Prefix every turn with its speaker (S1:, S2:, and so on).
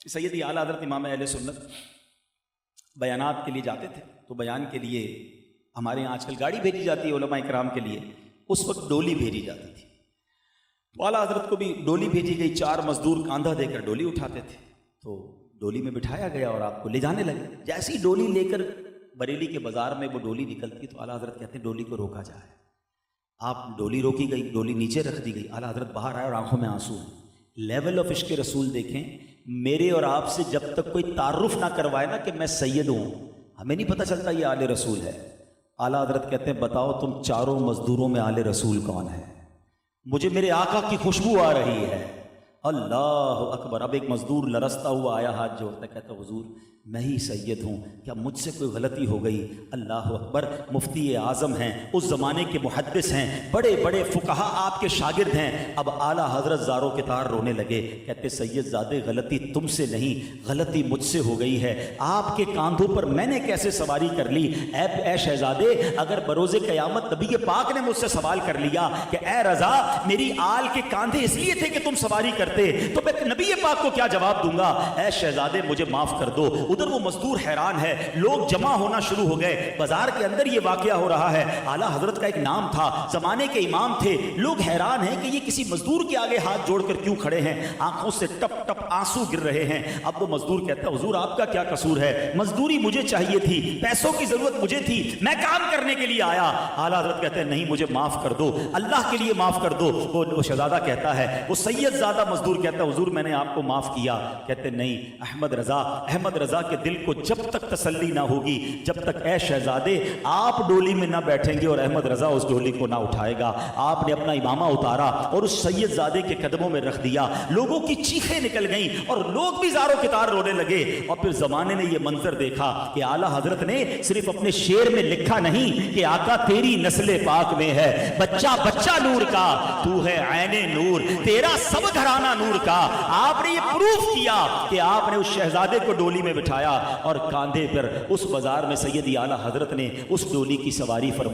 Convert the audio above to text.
S1: سیدی اعلیٰ حضرت امام اہل سنت بیانات کے لیے جاتے تھے تو بیان کے لیے ہمارے یہاں آج کل گاڑی بھیجی جاتی ہے علماء کرام کے لیے، اس وقت ڈولی بھیجی جاتی تھی. تو اعلیٰ حضرت کو بھی ڈولی بھیجی گئی، 4 مزدور کاندھا دے کر ڈولی اٹھاتے تھے. تو ڈولی میں بٹھایا گیا اور آپ کو لے جانے لگے. جیسی ڈولی لے کر بریلی کے بازار میں وہ ڈولی نکلتی تو اعلیٰ حضرت کہتے ہیں ڈولی کو روکا جائے. آپ ڈولی روکی گئی، ڈولی نیچے رکھ دی گئی. اعلیٰ حضرت باہر آئے اور آنکھوں میں آنسو ہیں. لیول آف عشق رسول دیکھیں. میرے اور آپ سے جب تک کوئی تعارف نہ کروائے نا کہ میں سید ہوں، ہمیں نہیں پتہ چلتا یہ آل رسول ہے. اعلیٰ حضرت کہتے ہیں بتاؤ تم 4 مزدوروں میں آل رسول کون ہے؟ مجھے میرے آقا کی خوشبو آ رہی ہے. اللہ اکبر. اب ایک مزدور لرزتا ہوا آیا، ہاتھ جوڑتا کہتا حضور میں ہی سید ہوں، کیا مجھ سے کوئی غلطی ہو گئی؟ اللہ اکبر. مفتی اعظم ہیں، اس زمانے کے محدث ہیں، بڑے بڑے فقہا آپ کے شاگرد ہیں. اب اعلیٰ حضرت زاروں کے تار رونے لگے. کہتے سید زادے غلطی تم سے نہیں، غلطی مجھ سے ہو گئی ہے. آپ کے کاندھوں پر میں نے کیسے سواری کر لی؟ اے شہزادے، اگر بروز قیامت نبی پاک نے مجھ سے سوال کر لیا کہ اے رضا میری آل کے کاندھے اس لیے تھے کہ تم سواری کرتے، تو میں نبی پاک کو کیا جواب دوں گا؟ اے شہزادے مجھے معاف کر دو. ادھر وہ مزدور حیران ہے، لوگ جمع ہونا شروع ہو گئے. بازار کے اندر یہ واقعہ ہو رہا ہے. اعلیٰ حضرت کا ایک نام تھا، زمانے کے امام تھے. لوگ حیران ہیں کہ یہ کسی مزدور کے آگے ہاتھ جوڑ کر کیوں کھڑے ہیں؟ آنکھوں سے ٹپ ٹپ آنسو گر رہے ہیں. اب وہ مزدور کہتا ہے حضور آپ کا کیا قصور ہے؟ مزدوری مجھے چاہیے تھی، پیسوں کی ضرورت مجھے تھی، میں کام کرنے کے لیے آیا. اعلیٰ حضرت کہتے ہیں نہیں مجھے معاف کر دو، اللہ کے لیے معاف کر دو. وہ شہزادہ کہتا ہے، وہ سید زادہ مزدور کہتا ہے حضور میں نے آپ کو معاف کیا. کہتے نہیں احمد رضا کے دل کو جب تک تسلی نہ ہوگی، جب تک اے شہزادے آپ ڈولی میں نہ بیٹھیں گے اور احمد رضا اس ڈولی کو نہ اٹھائے گا. آپ نے اپنا امامہ اتارا اور اس سید زادے کے قدموں میں رکھ دیا. لوگوں کی چیخیں نکل گئیں اور لوگ بھی زاروں کے تار رونے لگے. اور پھر زمانے نے یہ منظر دیکھا کہ اعلیٰ حضرت نے صرف اپنے شعر میں لکھا نہیں کہ آقا تیری نسل پاک میں ہے بچہ بچہ نور کا، تو ہے عین نور، تیرا سب گھرانہ نور کا. آپ نے یہ پروف کیا کہ آپ نے اس شہزادے کو ڈولی میں بٹھایا اور کاندھے پر اس بازار میں سیدی اعلیٰ حضرت نے اس ڈولی کی سواری فرمائی.